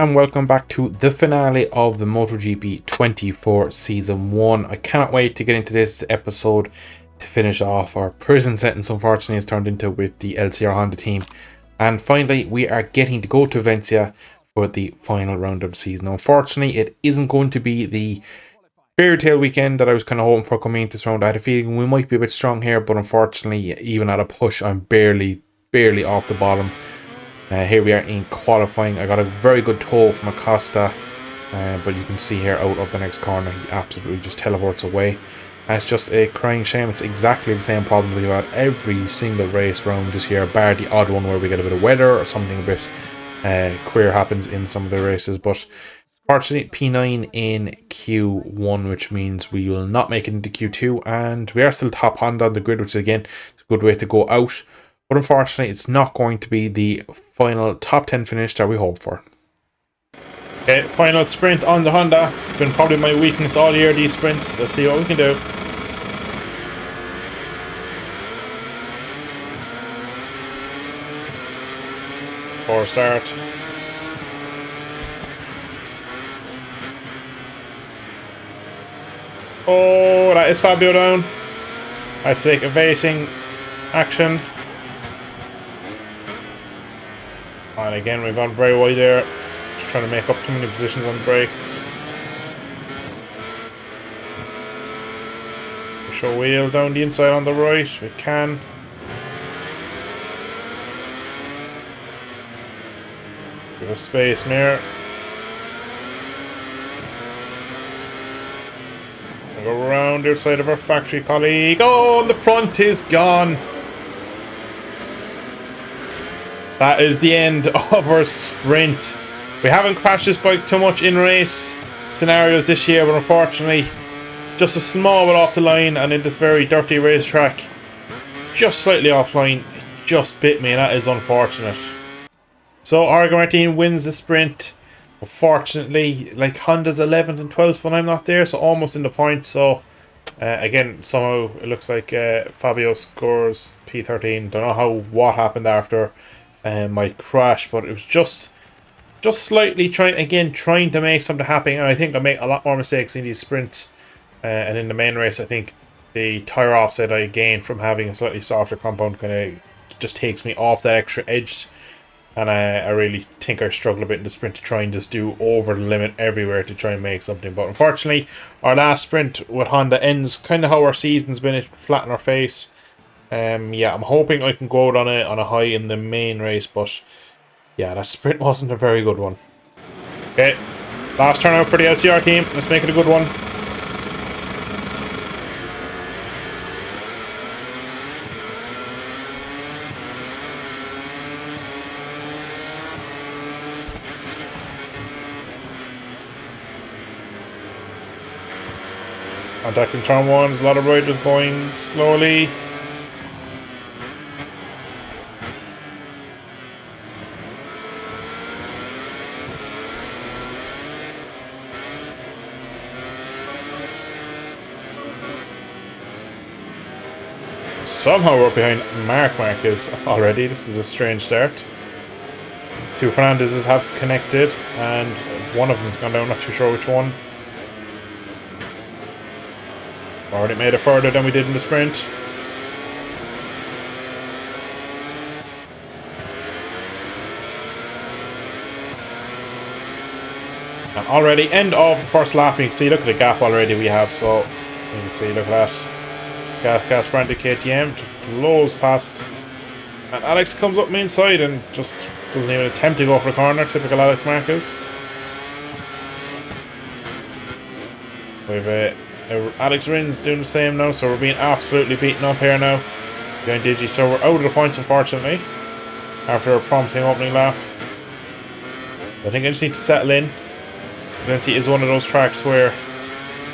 and welcome back to the finale of the Motogp 24 Season 1. I cannot wait to get into this episode to finish off our prison sentence, unfortunately, it's turned into with the LCR Honda team. And finally, we are getting to go to Valencia for the final round of the season. Unfortunately, it isn't going to be the fairy tale weekend that I was kind of hoping for coming into this round. I had a feeling we might be a bit strong here, but unfortunately, even at a push, I'm barely off the bottom. Here we are in qualifying. I got a very good tow from Acosta, but you can see here out of the next corner, he absolutely just teleports away. And it's just a crying shame. It's exactly the same problem we've had every single race round this year, bar the odd one where we get a bit of weather or something a bit queer happens in some of the races. But fortunately, P9 in Q1, which means we will not make it into Q2, and we are still top Honda on the grid, which again, is a good way to go out. But unfortunately, it's not going to be the final top 10 finish that we hope for. Okay, final sprint on the Honda. Been probably my weakness all year, these sprints. Let's see what we can do. Poor start. Oh, that is Fabio down. I had to take evading action. And again, we've gone very wide there. Just trying to make up too many positions on the brakes. Push our wheel down the inside on the right. We can. Give us space, Mir. We'll go around the outside of our factory colleague. Oh, and the front is gone. That is the end of our sprint. We haven't crashed this bike too much in race scenarios this year, but unfortunately, just a small bit off the line and in this very dirty racetrack, just slightly offline, it just bit me, and that is unfortunate. So Argo Martin wins the sprint. Unfortunately, like Honda's 11th and 12th when I'm not there, so almost in the point. So again, somehow it looks like Fabio scores P13. Don't know what happened after my crash, but it was just slightly trying to make something happen, and I think I make a lot more mistakes in these sprints, and in the main race I think the tire offset I gained from having a slightly softer compound kind of just takes me off that extra edge, and I really think I struggle a bit in the sprint to try and just do over the limit everywhere to try and make something. But unfortunately, our last sprint with Honda ends kind of how our season's been, flat in our face. Yeah, I'm hoping I can go out on a high in the main race, but yeah, that sprint wasn't a very good one. Okay, last turnout for the LCR team. Let's make it a good one. Contacting turn one, there's a lot of riders going slowly. Somehow we're behind Marquez already. This is a strange start. Two Fernandezes have connected, and one of them's gone down. Not too sure which one. Already made it further than we did in the sprint. And already end of the first lap. You can see, look at the gap already we have. So you can see, look at that. Gas brand KTM just blows past, and Alex comes up my inside and just doesn't even attempt to go for the corner. Typical Alex Marquez. We've Alex Rins doing the same now, so we're being absolutely beaten up here now behind Digi. So we're out of the points, unfortunately, after a promising opening lap. I think I just need to settle in. Valencia is one of those tracks where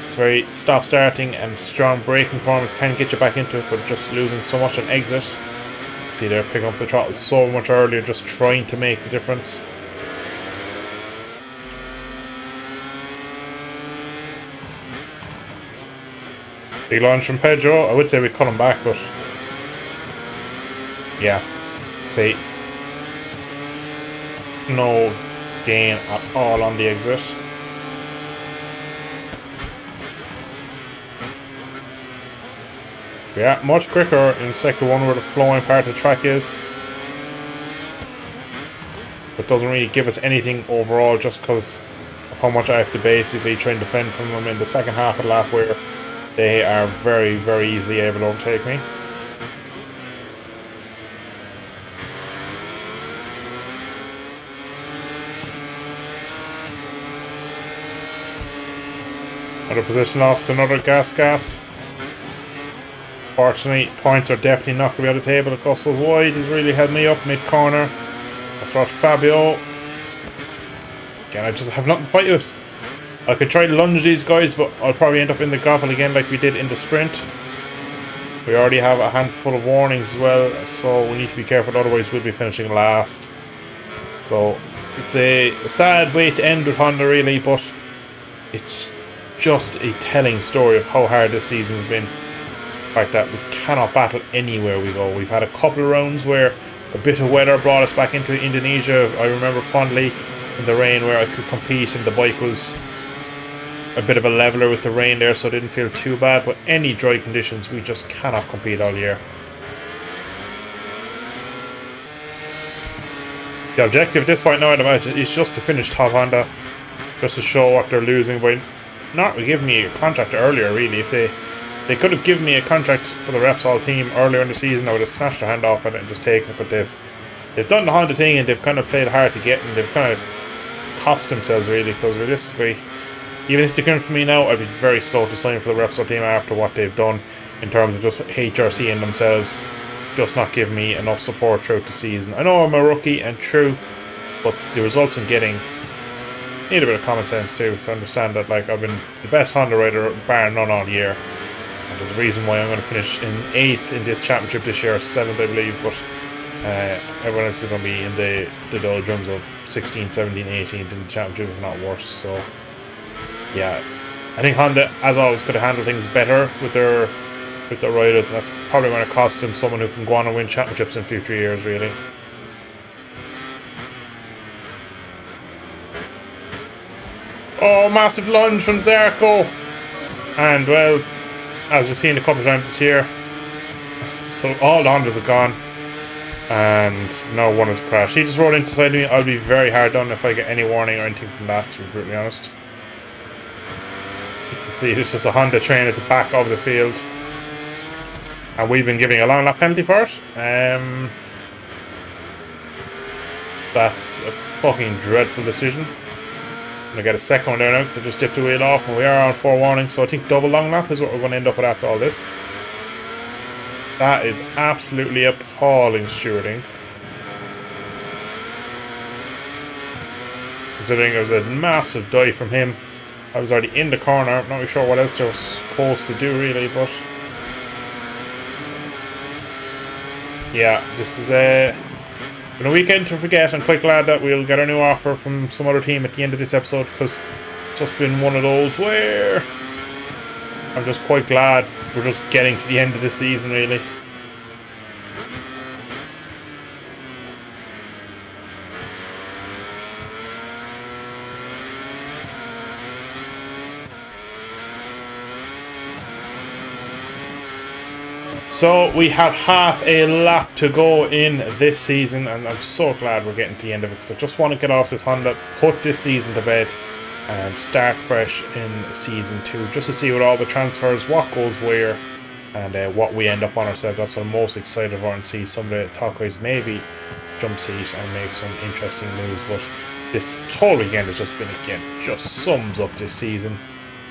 it's very stop-starting, and strong braking performance can get you back into it, but just losing so much on exit. See, they're picking up the throttle so much earlier, just trying to make the difference. Big launch from Pedro. I would say we cut him back, but yeah, see, no gain at all on the exit. Yeah, much quicker in sector 1 where the flowing part of the track is. But doesn't really give us anything overall just because of how much I have to basically try and defend from them in the second half of the lap where they are very, very easily able to overtake me. Another position lost to another gas. Fortunately, points are definitely not going to be on the table. Gus was wide, he's really held me up mid-corner. That's what Fabio. Again, I just have nothing to fight with. I could try to lunge these guys, but I'll probably end up in the grapple again like we did in the sprint. We already have a handful of warnings as well, so we need to be careful, otherwise we'll be finishing last. So, it's a sad way to end with Honda really, but it's just a telling story of how hard this season's been. The fact that we cannot battle anywhere we go. We've had a couple of rounds where a bit of weather brought us back into Indonesia. I remember fondly in the rain where I could compete and the bike was a bit of a leveler with the rain there, so I didn't feel too bad. But any dry conditions, we just cannot compete all year. The objective at this point now, I'd imagine, is just to finish top Honda, just to show what they're losing by not giving me a contract earlier. Really, if they could have given me a contract for the Repsol team earlier in the season, I would have snatched their hand off it and just taken it. But they've done the Honda thing and they've kind of played hard to get, and they've kind of cost themselves really, because realistically, even if they come for me now, I'd be very slow to sign for the Repsol team after what they've done in terms of just HRC and themselves, just not giving me enough support throughout the season. I know I'm a rookie and true, but the results I'm getting need a bit of common sense too to understand that, like, I've been the best Honda rider bar none all year. And there's a reason why I'm going to finish in 8th in this championship this year, 7th I believe, but everyone else is going to be in the doldrums of 16th, 17th, 18th in the championship, if not worse. So yeah, I think Honda, as always, could have handled things better with their riders, and that's probably going to cost them someone who can go on and win championships in future years really. Oh, massive lunge from Zarco. And, well, as we've seen a couple of times this year, so all the Hondas have gone. And now one has crashed. He just rolled inside me. I'll be very hard done if I get any warning or anything from that, to be brutally honest. You can see there's just a Honda train at the back of the field. And we've been giving a long lap penalty for it. That's a fucking dreadful decision. I'm going to get a second one there now because I just dipped the wheel off and we are on 4 warnings, so I think double long lap is what we're going to end up with after all this. That is absolutely appalling stewarding. Considering there was a massive dive from him. I was already in the corner, I'm not really sure what else I was supposed to do really, but yeah, this is been a weekend to forget. I'm quite glad that we'll get a new offer from some other team at the end of this episode, because it's just been one of those where I'm just quite glad we're just getting to the end of the season really. So we have half a lap to go in this season, and I'm so glad we're getting to the end of it, because I just want to get off this Honda, put this season to bed and start fresh in season 2, just to see what all the transfers, what goes where, and what we end up on ourselves. That's what I'm most excited for, and see some of the top guys maybe jump seat and make some interesting moves. But this whole weekend has just been, again, just sums up this season.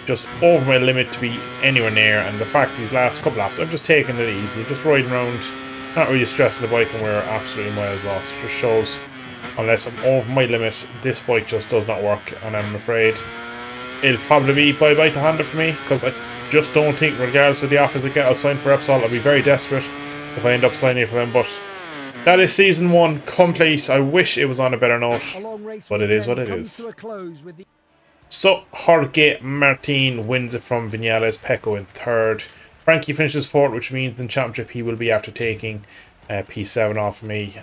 Just over my limit to be anywhere near, and the fact these last couple laps I've just taken it easy, just riding around, not really stressing the bike, and we're absolutely miles lost. It just shows, unless I'm over my limit, this bike just does not work, and I'm afraid it'll probably be bye-bye to Honda for me, because I just don't think, regardless of the offers I get, I'll sign for Repsol. I'll be very desperate if I end up signing for them, but that is season 1 complete. I wish it was on a better note, but it is what it is. So, Jorge Martin wins it from Vinales, Pecco in 3rd. Frankie finishes 4th, which means in championship he will be after taking P7 off me.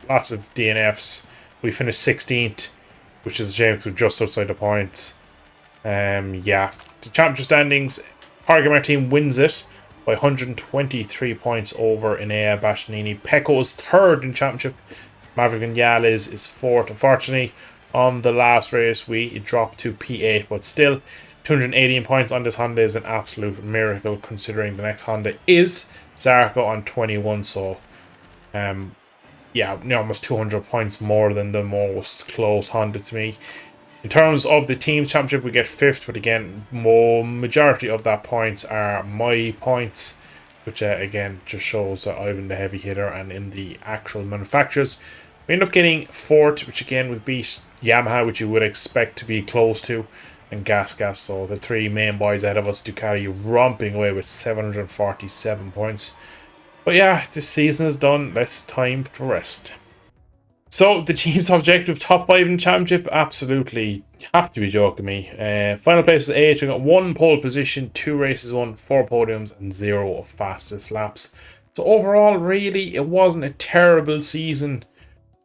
Lots of DNFs. We finished 16th. which is a shame because we're just outside the points. Yeah, the championship standings, Pargamer team wins it by 123 points over Inea Bashanini. Pecco is third in championship. Maverick and Yales is fourth. Unfortunately, on the last race, we dropped to P8, but still, 218 points on this Honda is an absolute miracle considering the next Honda is Zarco on 21. So, yeah, almost 200 points more than the most close Honda to me. In terms of the team championship, we get 5th, but again, majority of that points are my points, which again just shows that I'm the heavy hitter. And in the actual manufacturers, we end up getting 4th, which again we beat Yamaha, which you would expect to be close to, and Gas. So the 3 main boys ahead of us, Ducati romping away with 747 points. But yeah, this season is done. Less time to rest. So the team's objective, top 5 in the championship, absolutely, you have to be joking me. Final place is 8. We got 1 pole position, 2 races won, 4 podiums, and 0 of fastest laps. So overall, really, it wasn't a terrible season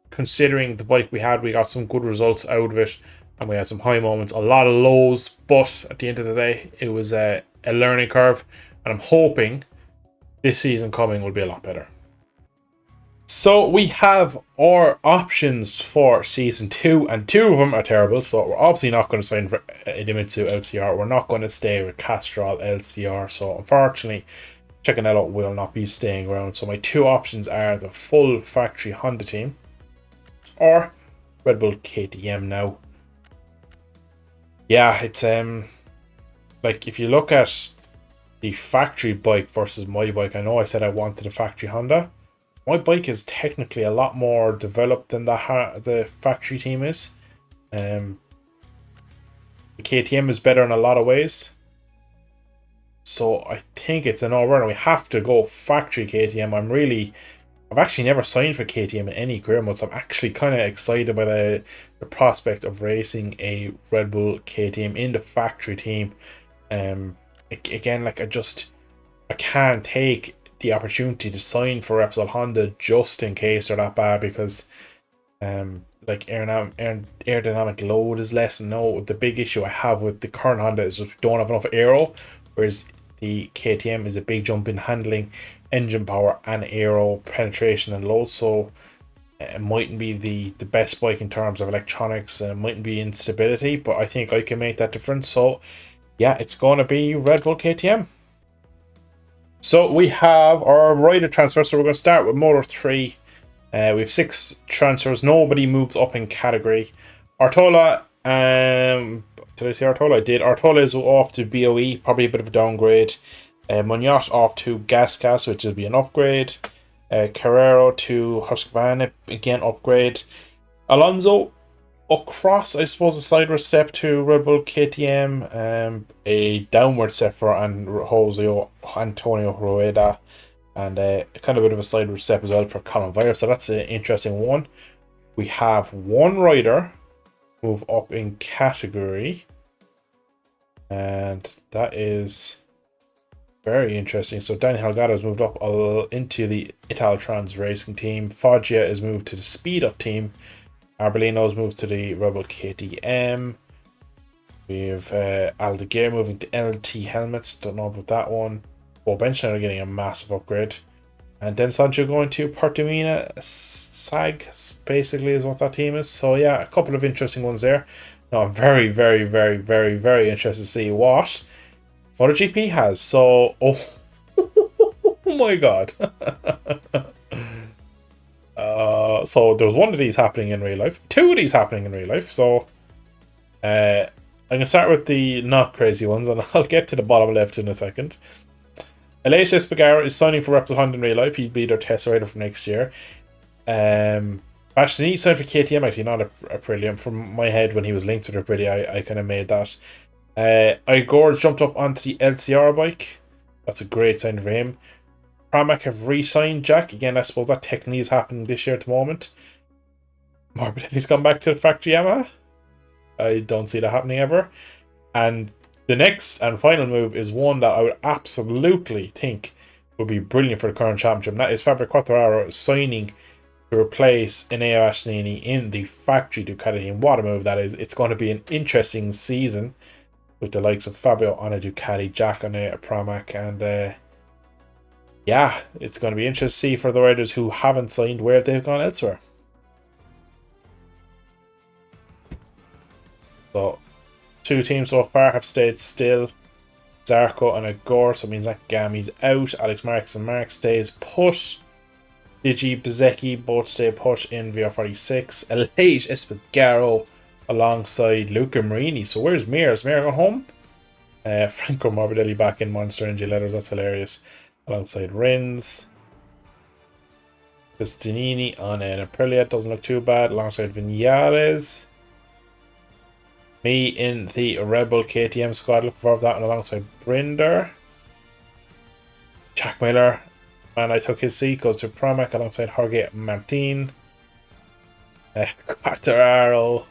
considering the bike we had. We got some good results out of it, and we had some high moments, a lot of lows, but at the end of the day, it was a learning curve, and I'm hoping this season coming will be a lot better. So we have our options for season 2, and 2 of them are terrible. So we're obviously not going to sign for Idemitsu LCR. We're not going to stay with Castrol LCR. So unfortunately, checking that out will not be staying around. So my 2 options are the full factory Honda team or Red Bull KTM now. Yeah, it's like if you look at the factory bike versus my bike, I know I said I wanted a factory Honda. My bike is technically a lot more developed than the factory team is. The KTM is better in a lot of ways. So I think it's an all-round. We have to go factory KTM. I've actually never signed for KTM in any career mode, so I'm actually kind of excited by the prospect of racing a Red Bull KTM in the factory team. Again, like I can't take the opportunity to sign for Repsol Honda just in case they're that bad, because like aerodynamic load is less. And no, the big issue I have with the current Honda is we don't have enough aero, whereas the KTM is a big jump in handling, engine power, and aero penetration and load. So it mightn't be the best bike in terms of electronics, and it mightn't be in stability, but I think I can make that difference. So yeah, it's going to be Red Bull KTM. So we have our rider transfers. So we're going to start with Motor 3. We have 6 transfers. Nobody moves up in category. Artola, did I say Artola? I did. Artola is off to BOE, probably a bit of a downgrade. Munoz off to Gas, which will be an upgrade. Carrero to Husqvarna, again upgrade. Alonso across, I suppose, a sideways step to Red Bull KTM, a downward step for Antonio Rueda, and kind of a bit of a sideways step as well for Colin Vire. So that's an interesting one. We have 1 rider move up in category, and that is very interesting. So Danny Halgado has moved up into the Italtrans racing team. Foggia is moved to the Speed Up team. Arbolino's moved to the Red Bull KTM. We have Aldeguer moving to LT Helmets. Don't know about that one. Benchner are getting a massive upgrade. And then Sancho going to Portimina SAG, basically, is what that team is. So yeah, a couple of interesting ones there. Now I'm very, very, very, very, very interested to see what Motogp has. So, oh my god. So there's 1 of these happening in real life, 2 of these happening in real life. So I'm going to start with the not crazy ones, and I'll get to the bottom left in a second. Aleix Espargaro is signing for Repsol Honda in real life. He'd be their test rider for next year. Bastianini signed for KTM, actually, not Aprilia. From my head, when he was linked with Aprilia, I kind of made that. Igor's jumped up onto the LCR bike. That's a great sign for him. Pramac have re-signed Jack. Again, I suppose that technically is happening this year at the moment. Morbidelli's gone back to the factory Yamaha. I don't see that happening ever. And the next and final move is one that I would absolutely think would be brilliant for the current championship. And that is Fabio Quartararo signing to replace Eneo Ashnini in the factory Ducati team. What a move that is. It's going to be an interesting season with the likes of Fabio on a Ducati, Jack on a Pramac, and yeah, it's going to be interesting to see for the riders who haven't signed where they've gone elsewhere. So, 2 teams so far have stayed still. Zarco and Agor, so it means that Gami's out. Alex Marquez and Mark stays put. Digi, Bezecchi both stay put in VR46. Elite Espargaro alongside Luca Marini. So where's Mir? Is Mir gone home? Franco Morbidelli back in Monster Energy letters. That's hilarious. Alongside Rins. Pistinini on an Aprilia. Doesn't look too bad. Alongside Vinales. Me in the Rebel KTM squad. Looking forward to that one alongside Brinder. Jack Miller. And I took his seat. Goes to Pramac alongside Jorge Martin. Quartararo.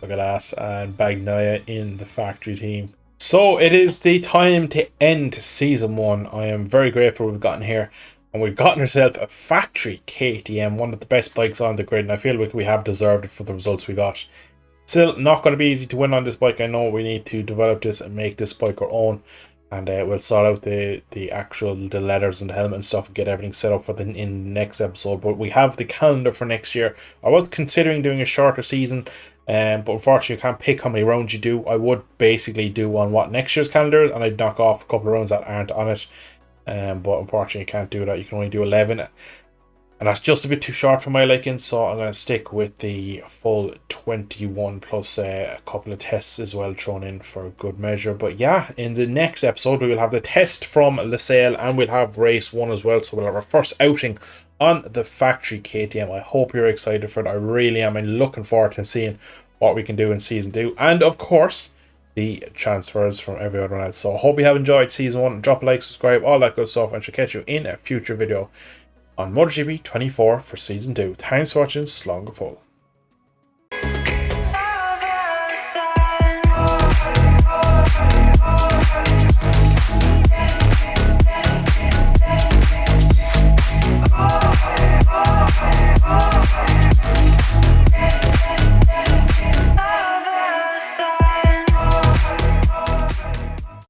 Look at that. And Bagnaia in the factory team. So it is the time to end season 1. I am very grateful we've gotten here. And we've gotten ourselves a factory KTM. One of the best bikes on the grid. And I feel like we have deserved it for the results we got. Still not going to be easy to win on this bike. I know we need to develop this and make this bike our own. And we'll sort out the leathers and the helmet and stuff and get everything set up for in the next episode. But we have the calendar for next year. I was considering doing a shorter season, but unfortunately you can't pick how many rounds you do. I would basically do on what next year's calendar, and I'd knock off a couple of rounds that aren't on it. But unfortunately you can't do that. You can only do 11. And that's just a bit too short for my liking, so I'm going to stick with the full 21 plus a couple of tests as well thrown in for good measure. But yeah, in the next episode we will have the test from Losail and we'll have race 1 as well. So we'll have our first outing on the factory KTM. I hope you're excited for it. I really am. I'm looking forward to seeing what we can do in season 2. And of course, the transfers from everyone else. So I hope you have enjoyed season 1. Drop a like, subscribe, all that good stuff, and shall catch you in a future video on Motogp 24 for season 2. Thanks for watching. Slán go fóill.